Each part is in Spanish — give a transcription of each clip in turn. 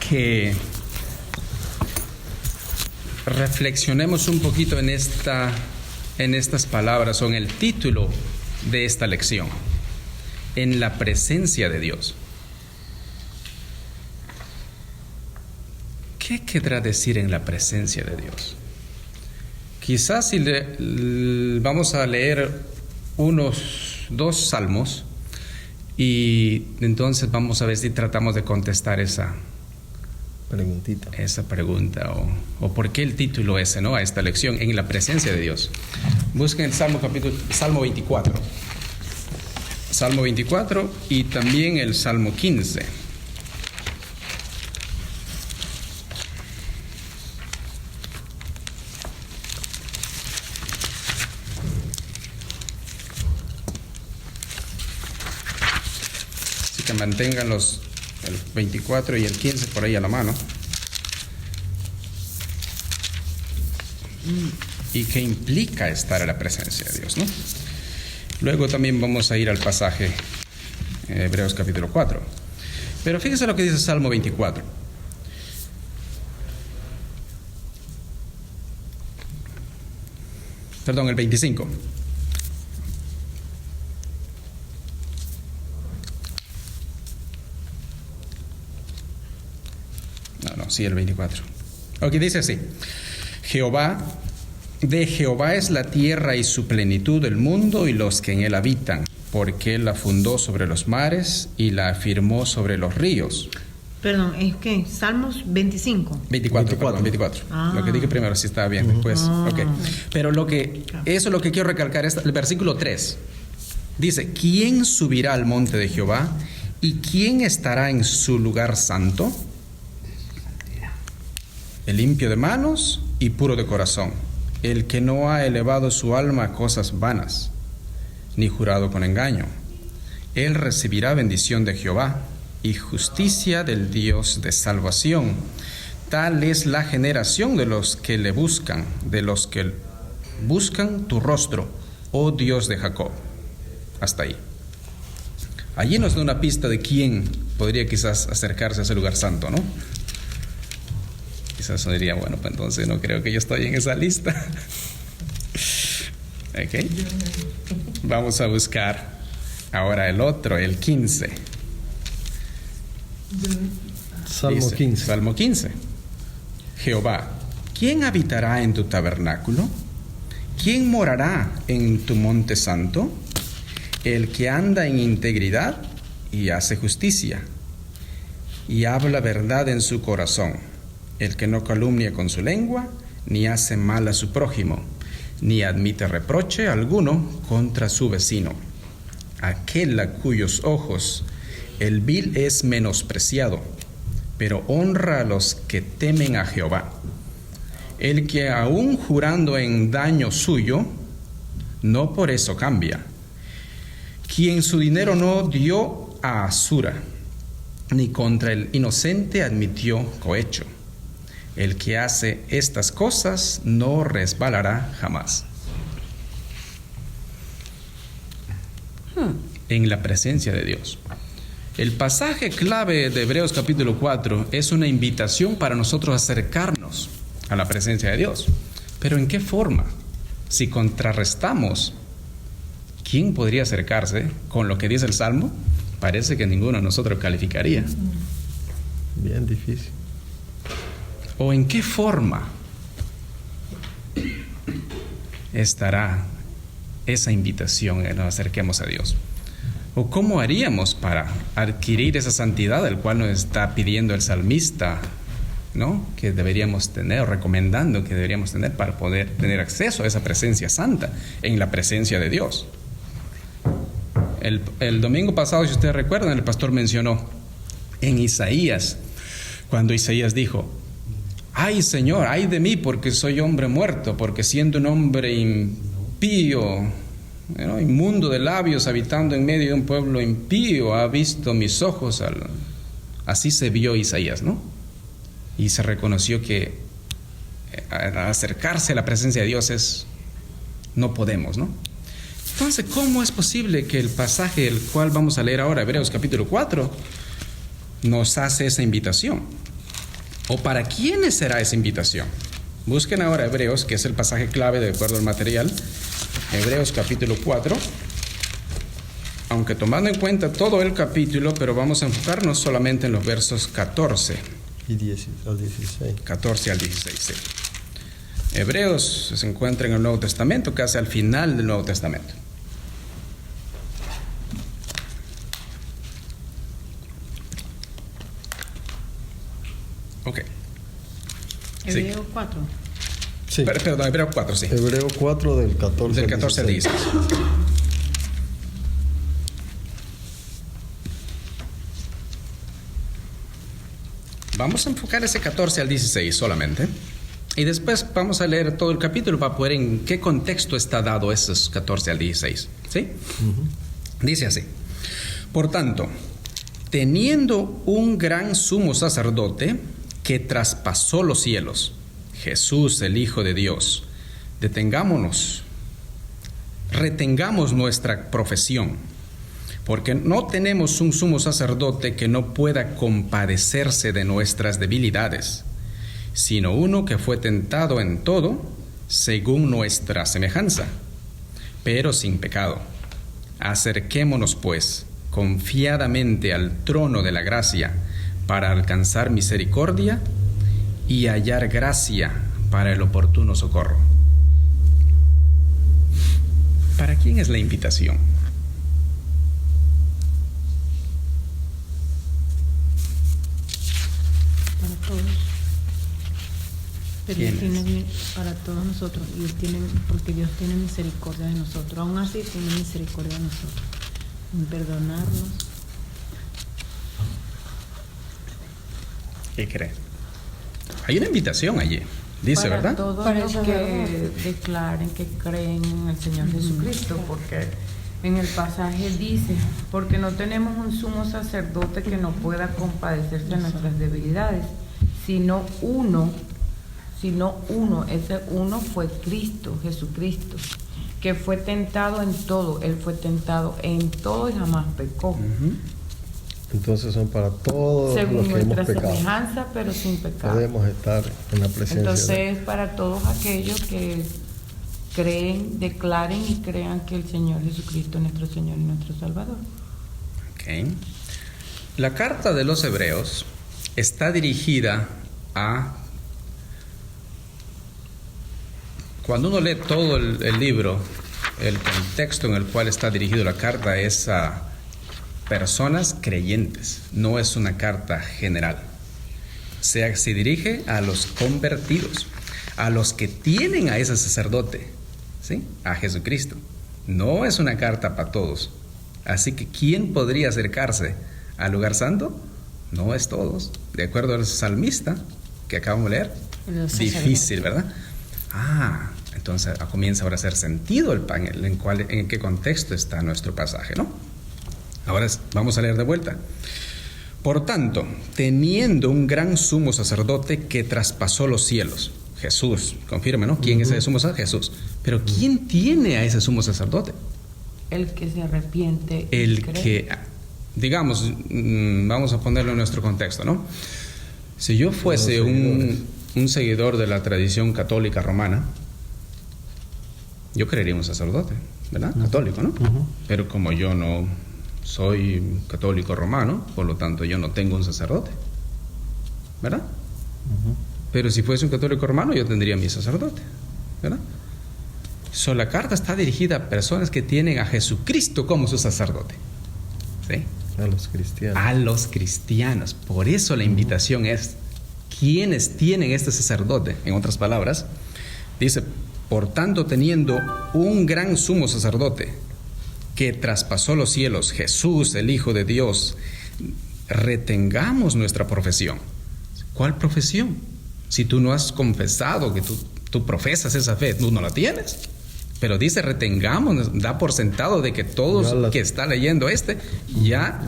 que reflexionemos un poquito en estas palabras o en el título de esta lección: en la presencia de Dios. ¿Qué querrá decir en la presencia de Dios? Quizás si vamos a leer unos 2 salmos y entonces vamos a ver si tratamos de contestar esa pregunta o por qué el título ese, ¿no? A esta lección, en la presencia de Dios. Busquen el Salmo 24. Salmo 24 y también el Salmo 15. Así que mantengan el 24 y el 15 por ahí a la mano. ¿Y qué implica estar en la presencia de Dios, no? Luego también vamos a ir al pasaje Hebreos capítulo 4. Pero fíjese lo que dice Salmo 24. Perdón, el 25. Sí, el 24. Ok, dice así: de Jehová es la tierra y su plenitud, el mundo y los que en él habitan, porque él la fundó sobre los mares y la afirmó sobre los ríos. Perdón, ¿es qué? Salmos 25. 24. Lo que dije primero, si estaba bien, después. Ok. Pero eso es lo que quiero recalcar, es el versículo 3. Dice: ¿quién subirá al monte de Jehová y quién estará en su lugar santo? El limpio de manos y puro de corazón, el que no ha elevado su alma a cosas vanas, ni jurado con engaño. Él recibirá bendición de Jehová y justicia del Dios de salvación. Tal es la generación de los que le buscan, de los que buscan tu rostro, oh Dios de Jacob. Hasta ahí. Allí nos da una pista de quién podría quizás acercarse a ese lugar santo, ¿no? Quizás diría, bueno, pues entonces no creo que yo estoy en esa lista. Ok. Vamos a buscar ahora el otro, el 15. Salmo 15. Salmo 15. Jehová, ¿quién habitará en tu tabernáculo? ¿Quién morará en tu monte santo? El que anda en integridad y hace justicia y habla verdad en su corazón. El que no calumnia con su lengua, ni hace mal a su prójimo, ni admite reproche alguno contra su vecino. Aquel a cuyos ojos el vil es menospreciado, pero honra a los que temen a Jehová. El que aun jurando en daño suyo, no por eso cambia. Quien su dinero no dio a basura, ni contra el inocente admitió cohecho. El que hace estas cosas no resbalará jamás. En la presencia de Dios. El pasaje clave de Hebreos capítulo 4 es una invitación para nosotros acercarnos a la presencia de Dios. Pero ¿en qué forma? Si contrarrestamos, ¿quién podría acercarse con lo que dice el Salmo? Parece que ninguno de nosotros calificaría. Bien difícil. ¿O en qué forma estará esa invitación que nos acerquemos a Dios? ¿O cómo haríamos para adquirir esa santidad del cual nos está pidiendo el salmista, ¿no? Que deberíamos tener, o recomendando que deberíamos tener para poder tener acceso a esa presencia santa, en la presencia de Dios? El domingo pasado, si ustedes recuerdan, el pastor mencionó en Isaías, cuando Isaías dijo: ay Señor, ay de mí, porque soy hombre muerto, porque siendo un hombre impío, ¿no?, inmundo de labios, habitando en medio de un pueblo impío, ha visto mis ojos. Así se vio Isaías, ¿no? Y se reconoció que al acercarse a la presencia de Dios no podemos, ¿no? Entonces, ¿cómo es posible que el pasaje el cual vamos a leer ahora, Hebreos capítulo 4, nos hace esa invitación? ¿O para quiénes será esa invitación? Busquen ahora Hebreos, que es el pasaje clave de acuerdo al material. Hebreos capítulo 4. Aunque tomando en cuenta todo el capítulo, pero vamos a enfocarnos solamente en los versos 14. Y 10 al 16. 14 al 16, sí. Hebreos se encuentra en el Nuevo Testamento, casi al final del Nuevo Testamento. Ok. Hebreo 4. Sí. Perdón, Hebreo 4, sí. Hebreo 4 del 14 Del 14 al 16. Vamos a enfocar ese 14 al 16 solamente. Y después vamos a leer todo el capítulo para poder en qué contexto está dado esos 14 al 16. ¿Sí? Dice así. Por tanto, teniendo un gran sumo sacerdote que traspasó los cielos, Jesús, el Hijo de Dios, retengamos nuestra profesión, porque no tenemos un sumo sacerdote que no pueda compadecerse de nuestras debilidades, sino uno que fue tentado en todo, según nuestra semejanza, pero sin pecado. Acerquémonos, pues, confiadamente al trono de la gracia, para alcanzar misericordia y hallar gracia para el oportuno socorro. ¿Para quién es la invitación? Para todos. Pero ¿Quién Él es? tiene para todos nosotros. Y Él tiene, porque Dios tiene misericordia de nosotros. Aún así tiene misericordia de nosotros. En perdonarnos. ¿Qué cree? Hay una invitación allí, dice, para ¿verdad? todos Para los eso, que declaren que creen en el Señor Jesucristo, porque en el pasaje dice, porque no tenemos un sumo sacerdote que no pueda compadecerse de nuestras debilidades, sino uno, ese uno fue Cristo, Jesucristo, que fue tentado en todo. Él fue tentado en todo y jamás pecó. Entonces son para todos Según los que hemos nuestra pecado. semejanza, pero sin pecado. Podemos estar en la presencia de Entonces, para todos aquellos que creen, declaren y crean que el Señor Jesucristo es nuestro Señor y nuestro Salvador. Ok. La carta de los Hebreos está dirigida a... Cuando uno lee todo el libro, el contexto en el cual está dirigido la carta es a personas creyentes, no es una carta general. Se dirige a los convertidos, a los que tienen a ese sacerdote, ¿sí? A Jesucristo. No es una carta para todos. Así que ¿quién podría acercarse al lugar santo? No es todos. De acuerdo al salmista que acabamos de leer. Difícil, ¿verdad? Entonces comienza ahora a hacer sentido en qué contexto está nuestro pasaje, ¿no? Ahora vamos a leer de vuelta. Por tanto, teniendo un gran sumo sacerdote que traspasó los cielos, Jesús, confirme, ¿no? ¿Quién es ese sumo sacerdote? Jesús. Pero ¿quién tiene a ese sumo sacerdote? El que se arrepiente. El cree. que, digamos, vamos a ponerlo en nuestro contexto, ¿no? Si yo fuese un seguidor de la tradición católica romana, yo creería un sacerdote, ¿verdad? Católico, ¿no? Pero como yo no soy católico romano, por lo tanto yo no tengo un sacerdote, ¿verdad? Pero si fuese un católico romano, yo tendría mi sacerdote, ¿verdad? La carta está dirigida a personas que tienen a Jesucristo como su sacerdote, ¿sí? A los cristianos. A los cristianos. Por eso la invitación es, ¿quiénes tienen este sacerdote? En otras palabras, dice, por tanto, teniendo un gran sumo sacerdote que traspasó los cielos, Jesús, el Hijo de Dios, retengamos nuestra profesión. ¿Cuál profesión? Si tú no has confesado que tú profesas esa fe, tú no la tienes. Pero dice retengamos, da por sentado de que todos que está leyendo ya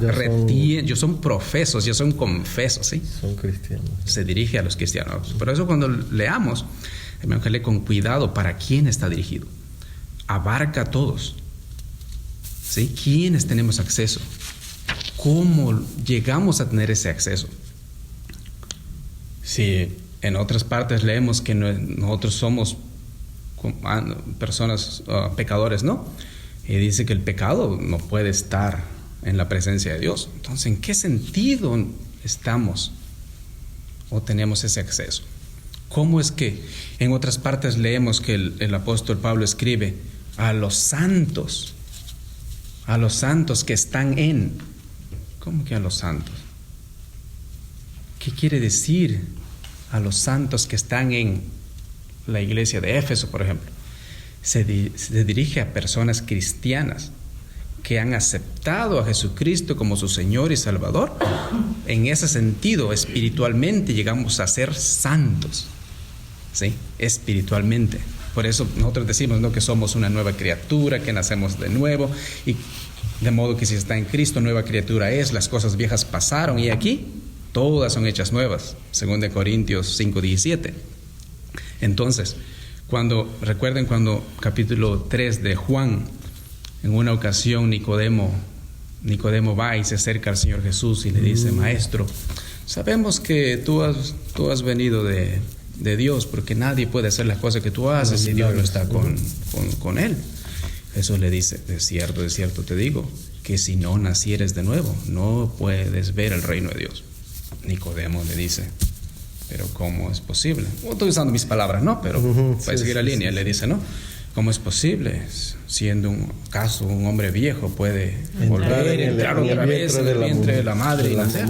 son profesos, ya son confesos, ¿sí? Son cristianos. Se dirige a los cristianos. Por eso cuando leamos, tenemos que leer con cuidado para quién está dirigido. Abarca a todos. ¿Sí? ¿Quiénes tenemos acceso? ¿Cómo llegamos a tener ese acceso? Si en otras partes leemos que nosotros somos personas pecadores, ¿no? Y dice que el pecado no puede estar en la presencia de Dios. Entonces, ¿en qué sentido estamos o tenemos ese acceso? ¿Cómo es que en otras partes leemos que el apóstol Pablo escribe a los santos que están en? ¿Cómo que a los santos? ¿Qué quiere decir a los santos que están en la iglesia de Éfeso, por ejemplo? Se dirige a personas cristianas que han aceptado a Jesucristo como su Señor y Salvador. En ese sentido, espiritualmente llegamos a ser santos, ¿sí? Espiritualmente. Por eso nosotros decimos, ¿no?, que somos una nueva criatura, que nacemos de nuevo, y de modo que si está en Cristo, nueva criatura es, las cosas viejas pasaron y aquí todas son hechas nuevas, según de Corintios 5:17. Entonces, recuerden cuando capítulo 3 de Juan, en una ocasión Nicodemo va y se acerca al Señor Jesús y le dice: Maestro, sabemos que tú has venido de Dios, porque nadie puede hacer las cosas que tú haces si Dios no está con él. Jesús le dice: de cierto te digo, que si no nacieres de nuevo, no puedes ver el reino de Dios. Nicodemo le dice: pero ¿cómo es posible? Estoy usando mis palabras, ¿no? Pero para seguir la línea, le dice, ¿no? ¿Cómo es posible? Siendo un hombre viejo puede entrar otra vez en el vientre de la madre y nacer.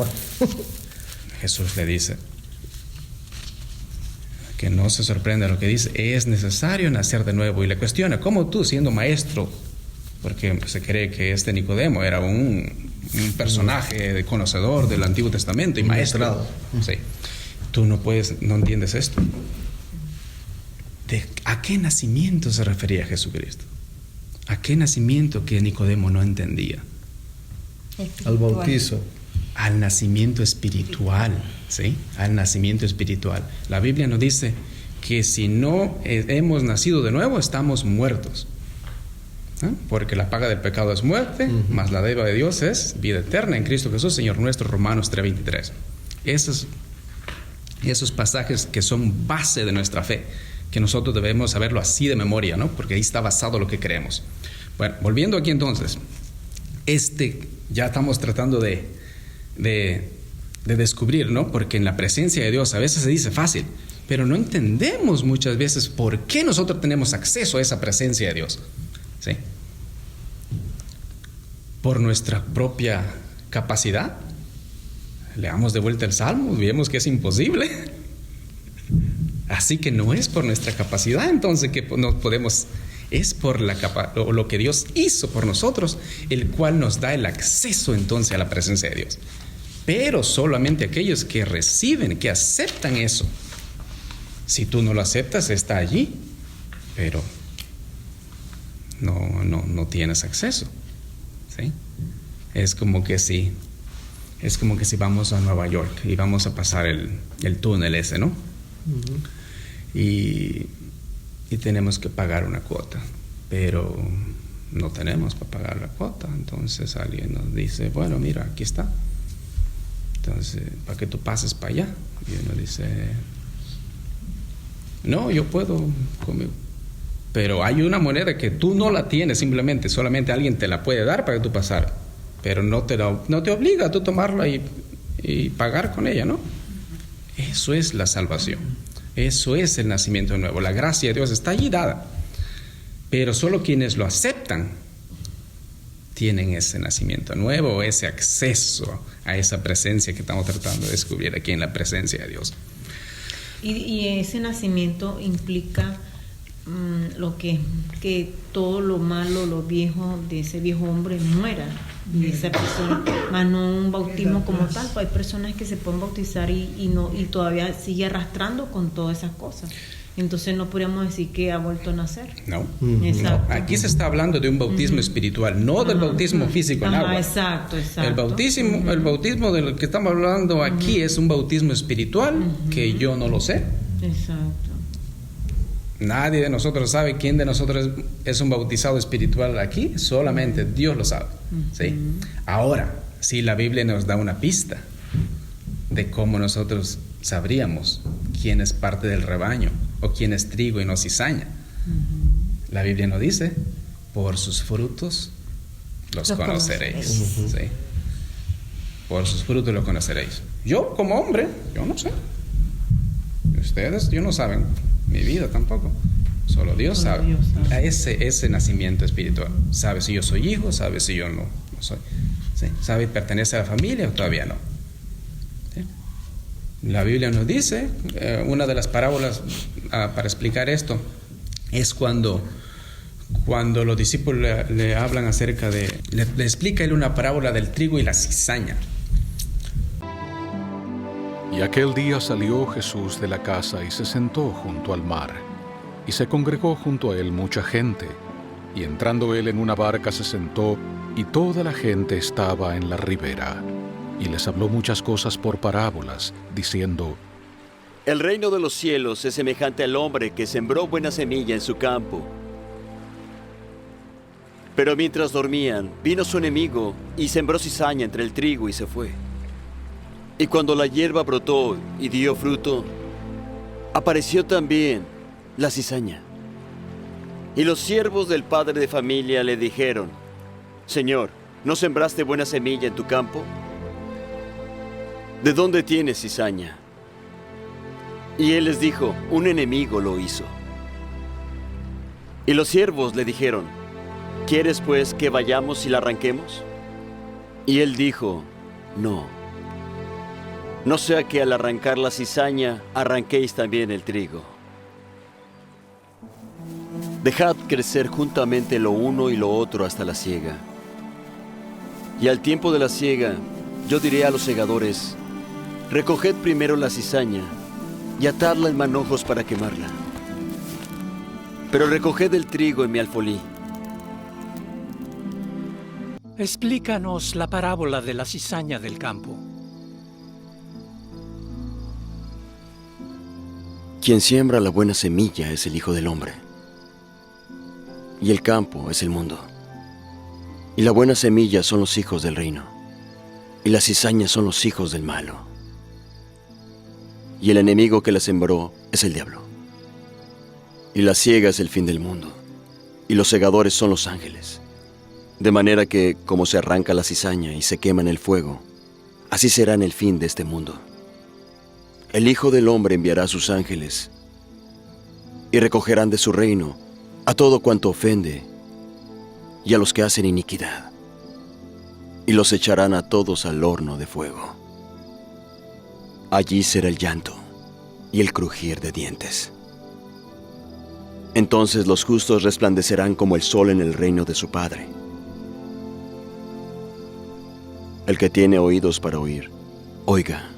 Jesús le dice que no se sorprenda lo que dice, es necesario nacer de nuevo. Y le cuestiona: ¿cómo tú, siendo maestro? Porque se cree que este Nicodemo era un personaje conocedor del Antiguo Testamento y maestro. Sí. Tú no entiendes esto. ¿A qué nacimiento se refería Jesucristo? ¿A qué nacimiento que Nicodemo no entendía? Al bautizo. Al nacimiento espiritual, ¿sí? Al nacimiento espiritual. La Biblia nos dice que si no hemos nacido de nuevo, estamos muertos. ¿Eh? Porque la paga del pecado es muerte, mas la deuda de Dios es vida eterna en Cristo Jesús, Señor nuestro. Romanos 3:23. Esos pasajes que son base de nuestra fe, que nosotros debemos saberlo así de memoria, ¿no? Porque ahí está basado lo que creemos. Bueno, volviendo aquí entonces, ya estamos tratando de descubrir, ¿no? Porque en la presencia de Dios a veces se dice fácil, pero no entendemos muchas veces por qué nosotros tenemos acceso a esa presencia de Dios, ¿sí? Por nuestra propia capacidad. Leamos de vuelta el Salmo, vemos que es imposible. Así que no es por nuestra capacidad entonces que nos podemos, es por lo que Dios hizo por nosotros, el cual nos da el acceso entonces a la presencia de Dios. Pero solamente aquellos que reciben, que aceptan eso. Si tú no lo aceptas, está allí, pero no tienes acceso, ¿sí? Es como que si vamos a Nueva York y vamos a pasar el túnel ese, ¿no? Y tenemos que pagar una cuota, pero no tenemos para pagar la cuota. Entonces alguien nos dice: bueno, mira, aquí está, entonces para que tú pases para allá. Y uno dice: no, yo puedo conmigo. Pero hay una moneda que tú no la tienes, solamente alguien te la puede dar para que tú pasar, pero no te obliga a tú tomarla y pagar con ella, ¿no? Eso es la salvación. Eso es el nacimiento de nuevo. La gracia de Dios está allí dada, pero solo quienes lo aceptan tienen ese nacimiento nuevo, ese acceso a esa presencia que estamos tratando de descubrir aquí en la presencia de Dios. Y ese nacimiento implica que todo lo malo, lo viejo de ese viejo hombre muera de esa persona, más no un bautismo como tal. Pues hay personas que se pueden bautizar y todavía sigue arrastrando con todas esas cosas. Entonces no podríamos decir que ha vuelto a nacer. No. Exacto. No. Aquí se está hablando de un bautismo espiritual, no del bautismo físico en agua. Exacto. El bautismo del que estamos hablando aquí es un bautismo espiritual que yo no lo sé. Exacto. Nadie de nosotros sabe quién de nosotros es un bautizado espiritual aquí, solamente Dios lo sabe, ¿sí? Ahora, sí, la Biblia nos da una pista. de cómo nosotros sabríamos quién es parte del rebaño o quién es trigo y no cizaña. La Biblia nos dice, por sus frutos los conoceréis. ¿Sí? Por sus frutos los conoceréis. Yo, como hombre, yo no sé. Ustedes, yo no saben mi vida tampoco. Solo Dios sabe. Dios sabe. Ese nacimiento espiritual. Sabe si yo soy hijo, sabe si yo no soy. ¿Sí? Sabe si pertenece a la familia o todavía no. ¿Sí? La Biblia nos dice, una de las parábolas para explicar esto es cuando los discípulos le hablan acerca de, le explica él una parábola del trigo y la cizaña. Y aquel día salió Jesús de la casa y se sentó junto al mar, y se congregó junto a él mucha gente, y entrando él en una barca se sentó, y toda la gente estaba en la ribera, y les habló muchas cosas por parábolas, diciendo: El reino de los cielos es semejante al hombre que sembró buena semilla en su campo. Pero mientras dormían, vino su enemigo y sembró cizaña entre el trigo y se fue. Y cuando la hierba brotó y dio fruto, apareció también la cizaña. Y los siervos del padre de familia le dijeron: Señor, ¿no sembraste buena semilla en tu campo? ¿De dónde tienes cizaña? Y él les dijo: un enemigo lo hizo. Y los siervos le dijeron: ¿Quieres pues que vayamos y la arranquemos? Y él dijo: no sea que al arrancar la cizaña arranquéis también el trigo. Dejad crecer juntamente lo uno y lo otro hasta la siega. Y al tiempo de la siega, yo diré a los segadores: recoged primero la cizaña y atadla en manojos para quemarla. Pero recoged el trigo en mi alfolí. Explícanos la parábola de la cizaña del campo. Quien siembra la buena semilla es el Hijo del Hombre, y el campo es el mundo. Y la buena semilla son los hijos del reino, y las cizañas son los hijos del malo. Y el enemigo que la sembró es el diablo. Y la siega es el fin del mundo, y los segadores son los ángeles. De manera que, como se arranca la cizaña y se quema en el fuego, así será en el fin de este mundo. El Hijo del Hombre enviará a sus ángeles, y recogerán de su reino a todo cuanto ofende, y a los que hacen iniquidad, y los echarán a todos al horno de fuego. Allí será el llanto y el crujir de dientes. Entonces los justos resplandecerán como el sol en el reino de su Padre. El que tiene oídos para oír, oiga.